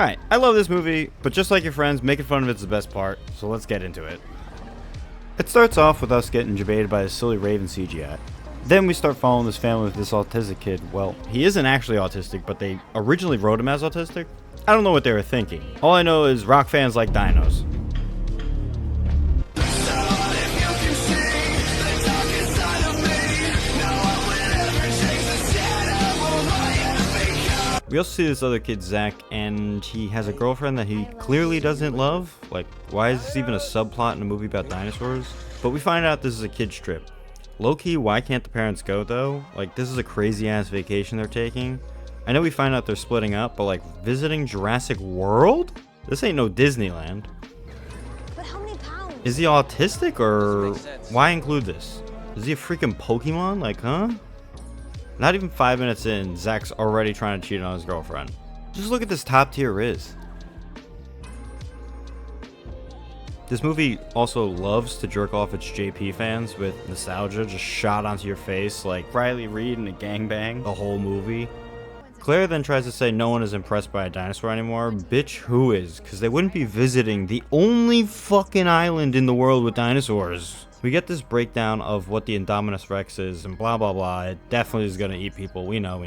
Alright, I love this movie, but just like your friends, making fun of it's the best part, so let's get into it. It starts off with us getting debated by a silly Raven CGI. Then we start following this family with this autistic kid. Well, he isn't actually autistic, but they originally wrote him as autistic. I don't know what they were thinking. All I know is rock fans like dinos. We also see this other kid, Zach, and he has a girlfriend that he clearly doesn't love. Like, why is this even a subplot in a movie about dinosaurs? But we find out this is a kid's trip. Low-key, why can't the parents go, though? Like, this is a crazy-ass vacation they're taking. I know we find out they're splitting up, but, like, visiting Jurassic World? This ain't no Disneyland. But how many pounds? Is he autistic, or why include this? Is he a freaking Pokemon? Like, huh? Not even 5 minutes in, Zach's already trying to cheat on his girlfriend. Just look at this top tier Riz. This movie also loves to jerk off its JP fans with nostalgia just shot onto your face like Riley Reid in a gangbang the whole movie. Claire then tries to say no one is impressed by a dinosaur anymore. Bitch, who is? Because they wouldn't be visiting the only fucking island in the world with dinosaurs. We get this breakdown of what the Indominus Rex is and blah blah blah. It definitely is gonna eat people, we know.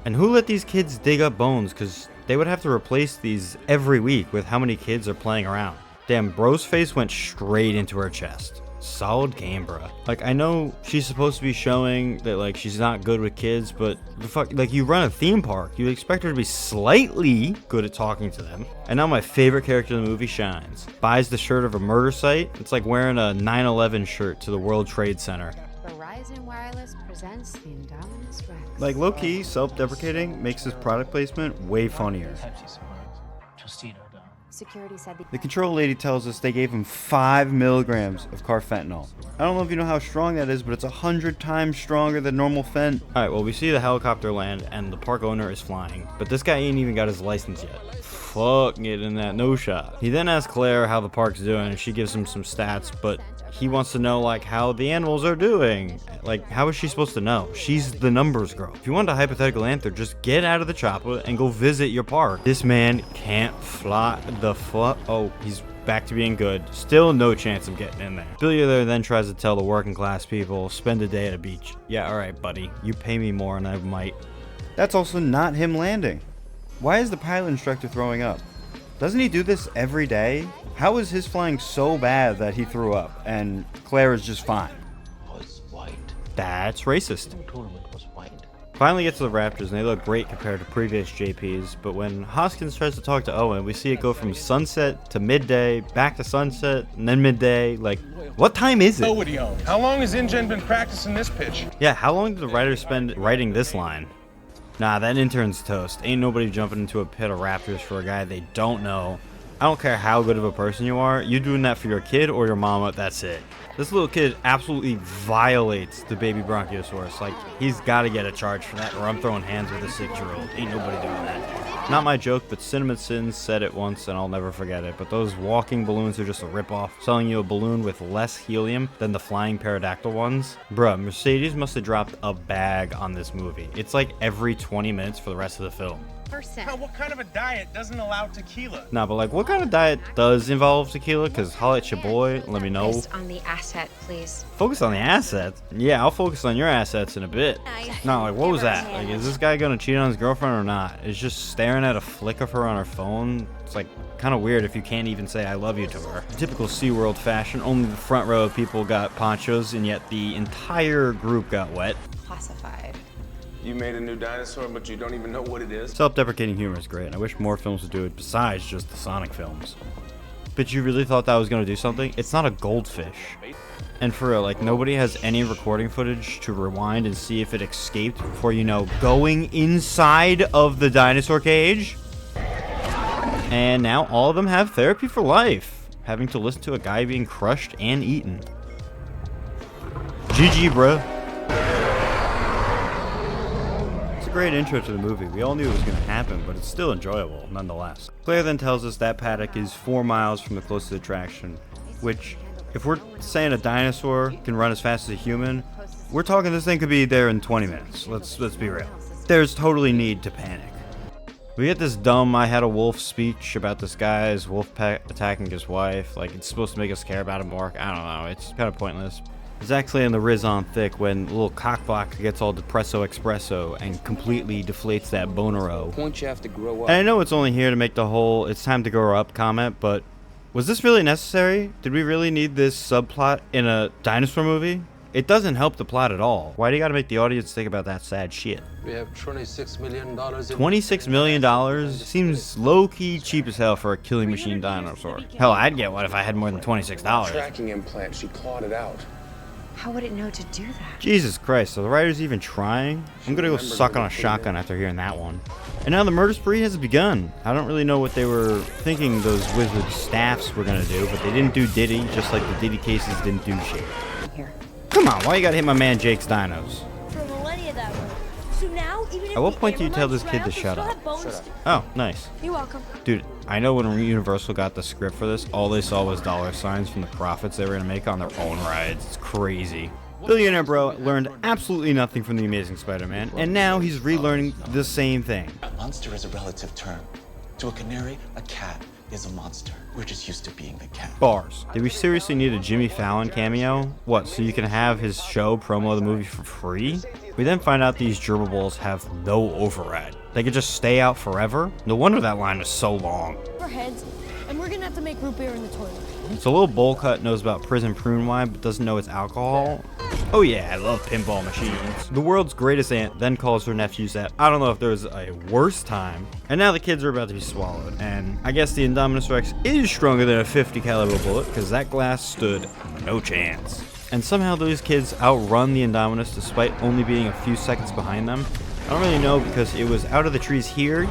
And who let these kids dig up bones? Because they would have to replace these every week with how many kids are playing around. Damn, bro's face went straight into her chest. Solid game, bruh. Like, I know she's supposed to be showing that, like, she's not good with kids, but the fuck, like, you run a theme park, you expect her to be slightly good at talking to them. And now my favorite character in the movie shines. Buys the shirt of a murder site. It's like wearing a 9/11 shirt to the World Trade Center. Verizon Wireless presents the Indominus Rex. Like, low-key, self-deprecating makes this product placement way funnier. Security said The control lady tells us they gave him 5 milligrams of carfentanil. I don't know if you know how strong that is, but it's 100 times stronger than normal fent. Alright, well, we see the helicopter land and the park owner is flying, but this guy ain't even got his license yet. Fuck getting that no shot. He then asks Claire how the park's doing and she gives him some stats, but he wants to know, like, how the animals are doing. Like, how is she supposed to know? She's the numbers girl. If you want a hypothetical answer, just get out of the chopper and go visit your park. This man can't fly the fuck. Oh, he's back to being good. Still no chance of getting in there. Billionaire then tries to tell the working class people, spend a day at a beach. Yeah, alright, buddy. You pay me more and I might. That's also not him landing. Why is the pilot instructor throwing up? Doesn't he do this every day? How is his flying so bad that he threw up and Claire is just fine? Was white. That's racist. Who told him it was white? Finally get to the Raptors and they look great compared to previous JPs, but when Hoskins tries to talk to Owen, we see it go from sunset to midday, back to sunset, and then midday. Like, what time is it? How long has InGen been practicing this pitch? Yeah, how long did the writers spend writing this line? Nah, that intern's toast. Ain't nobody jumping into a pit of Raptors for a guy they don't know. I don't care how good of a person you are, you doing that for your kid or your mama, that's it. This little kid absolutely violates the baby Bronchiosaurus. Like, he's gotta get a charge for that, or I'm throwing hands with a 6-year-old. Ain't nobody doing that. Not my joke, but Cinnamon Sins said it once and I'll never forget it. But those walking balloons are just a ripoff, selling you a balloon with less helium than the flying pterodactyl ones. Bruh, Mercedes must have dropped a bag on this movie. It's like every 20 minutes for the rest of the film. What kind of a diet doesn't allow tequila? Nah, but like, what kind of diet does involve tequila? Cause holla at your boy, let me know. Focus on the asset, please. Focus on the assets? Yeah, I'll focus on your assets in a bit. Nah, like, what was that? Like, is this guy gonna cheat on his girlfriend or not? Is just staring at a flick of her on her phone? It's like kind of weird if you can't even say I love you to her. Typical SeaWorld fashion, only the front row of people got ponchos and yet the entire group got wet. Classified. You made a new dinosaur, but you don't even know what it is? Self-deprecating humor is great, and I wish more films would do it besides just the Sonic films. But you really thought that was gonna do something? It's not a goldfish. And for real, like, nobody has any recording footage to rewind and see if it escaped before, you know, going inside of the dinosaur cage. And now all of them have therapy for life, having to listen to a guy being crushed and eaten. GG, bruh. Great intro to the movie. We all knew it was going to happen, but it's still enjoyable nonetheless. Claire then tells us that paddock is 4 miles from the closest attraction, which, if we're saying a dinosaur can run as fast as a human, we're talking this thing could be there in 20 minutes. Let's be real. There's totally need to panic. We get this dumb I had a wolf speech about this guy's wolf pet attacking his wife. Like, it's supposed to make us care about him more. I don't know. It's kind of pointless. Zach's laying the Riz on thick when little cockblock gets all depresso espresso and completely deflates that bonero. Point you have to grow up. And I know it's only here to make the whole "it's time to grow up" comment, but was this really necessary? Did we really need this subplot in a dinosaur movie? It doesn't help the plot at all. Why do you gotta make the audience think about that sad shit? We have $26 million. $26 million? Seems low-key cheap as hell for a killing machine dinosaur. Hell, I'd get one if I had more than $26. Tracking implant, she clawed it out. How would it know to do that? Jesus Christ, are the writers even trying? I'm gonna go suck on a shotgun after hearing that one. And now the murder spree has begun. I don't really know what they were thinking those wizard staffs were gonna do, but they didn't do Diddy, just like the Diddy cases didn't do shit. Here. Come on, why you gotta hit my man Jake's dinos? For millennia that way. So now, even if At what we point do you ever tell merge this kid to around, we shut still up? have bones to- Oh, nice. You're welcome. Dude, I know when Universal got the script for this, all they saw was dollar signs from the profits they were gonna make on their own rides. It's crazy. Billionaire Bro learned absolutely nothing from The Amazing Spider-Man, and now he's relearning the same thing. A monster is a relative term. To a canary, a cat is a monster. We're just used to being the cat. Bars. Did we seriously need a Jimmy Fallon cameo? What, so you can have his show promo the movie for free? We then find out these gerbil balls have no override. They could just stay out forever? No wonder that line was so long. Our heads, and we're gonna have to make root beer in the toilet. So little bowl cut knows about prison prune wine but doesn't know it's alcohol? Oh yeah, I love pinball machines. The world's greatest aunt then calls her nephews that I don't know if there was a worse time. And now the kids are about to be swallowed. And I guess the Indominus Rex is stronger than a 50 caliber bullet because that glass stood no chance. And somehow those kids outrun the Indominus despite only being a few seconds behind them. I don't really know because it was out of the trees here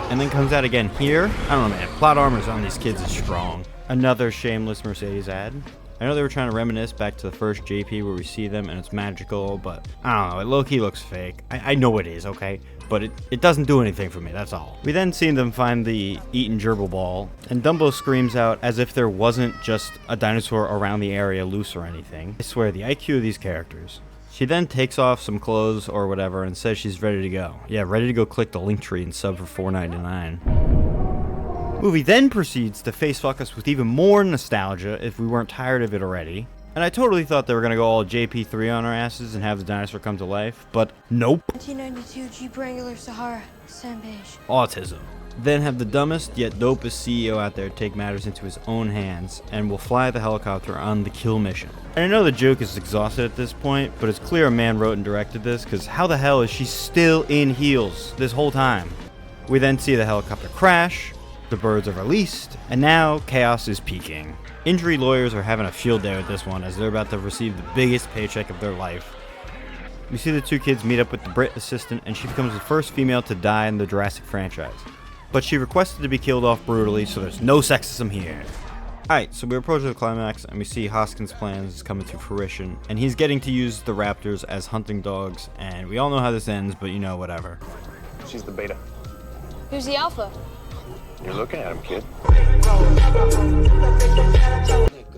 and then comes out again here. I don't know, man. Plot armors on these kids is strong. Another shameless Mercedes ad. I know they were trying to reminisce back to the first JP where we see them and it's magical, but I don't know, it low-key looks fake. I know it is, okay? But it doesn't do anything for me, that's all. We then see them find the eaten gerbil ball, and Dumbo screams out as if there wasn't just a dinosaur around the area loose or anything. I swear, the IQ of these characters. She then takes off some clothes or whatever and says she's ready to go. Yeah, ready to go click the link tree and sub for $4.99. Movie then proceeds to face fuck us with even more nostalgia if we weren't tired of it already. And I totally thought they were gonna go all JP3 on our asses and have the dinosaur come to life, but nope. 1992 Jeep Wrangler Sahara, sand beige. Autism. Then have the dumbest yet dopest CEO out there take matters into his own hands and will fly the helicopter on the kill mission. And I know the joke is exhausted at this point, but it's clear a man wrote and directed this, because how the hell is she still in heels this whole time? We then see the helicopter crash, the birds are released, and now chaos is peaking. Injury lawyers are having a field day with this one as they're about to receive the biggest paycheck of their life. We see the two kids meet up with the Brit assistant and she becomes the first female to die in the Jurassic franchise. But she requested to be killed off brutally, so there's no sexism here. Alright, so we approach the climax and we see Hoskins' plans is coming to fruition, and he's getting to use the raptors as hunting dogs, and we all know how this ends, but you know, whatever. She's the beta. Who's the alpha? You're looking at him, kid.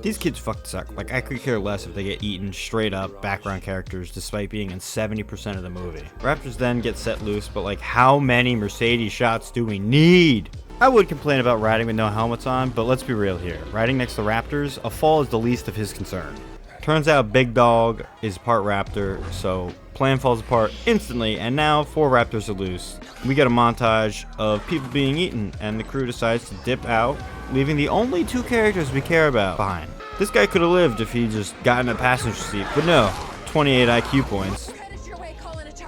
These kids fucking suck. Like, I could care less if they get eaten straight up background characters despite being in 70% of the movie. Raptors then get set loose, but like, how many Mercedes shots do we need? I would complain about riding with no helmets on, but let's be real here. Riding next to raptors, a fall is the least of his concern. Turns out Big Dog is part raptor, so plan falls apart instantly, and now 4 raptors are loose. We get a montage of people being eaten, and the crew decides to dip out, leaving the only 2 characters we care about behind. This guy could have lived if he just got in a passenger seat, but no, 28 IQ points.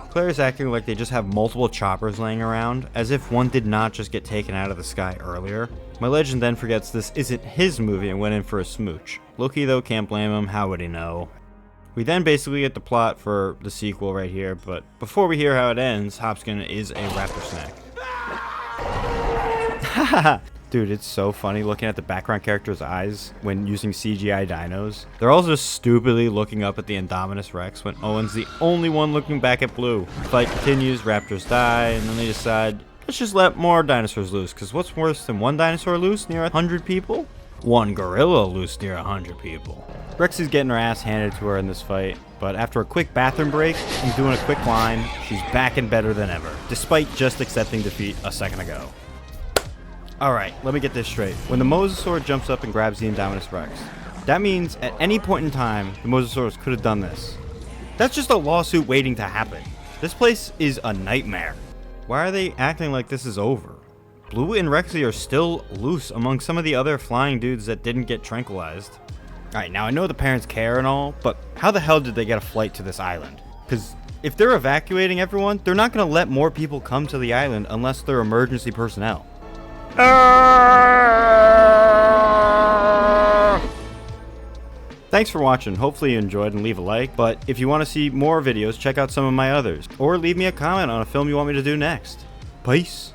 Claire's acting like they just have multiple choppers laying around, as if one did not just get taken out of the sky earlier. My legend then forgets this isn't his movie and went in for a smooch. Loki though, can't blame him, how would he know? We then basically get the plot for the sequel right here, but before we hear how it ends, Hopskin is a raptor snack. Haha! Dude, it's so funny looking at the background character's eyes when using CGI dinos. They're all just stupidly looking up at the Indominus Rex when Owen's the only one looking back at Blue. Fight continues, raptors die, and then they decide, let's just let more dinosaurs loose, because what's worse than one dinosaur loose near 100 people? One gorilla loose near 100 people. Rexy's getting her ass handed to her in this fight, but after a quick bathroom break and doing a quick line, she's back and better than ever, despite just accepting defeat a second ago. Alright, let me get this straight. When the Mosasaur jumps up and grabs the Indominus Rex, that means at any point in time, the Mosasaurus could have done this. That's just a lawsuit waiting to happen. This place is a nightmare. Why are they acting like this is over? Blue and Rexy are still loose among some of the other flying dudes that didn't get tranquilized. Alright, now I know the parents care and all, but how the hell did they get a flight to this island? Because if they're evacuating everyone, they're not going to let more people come to the island unless they're emergency personnel. Thanks for watching. Hopefully you enjoyed and leave a like, but if you want to see more videos, check out some of my others, or leave me a comment on a film you want me to do next. Peace.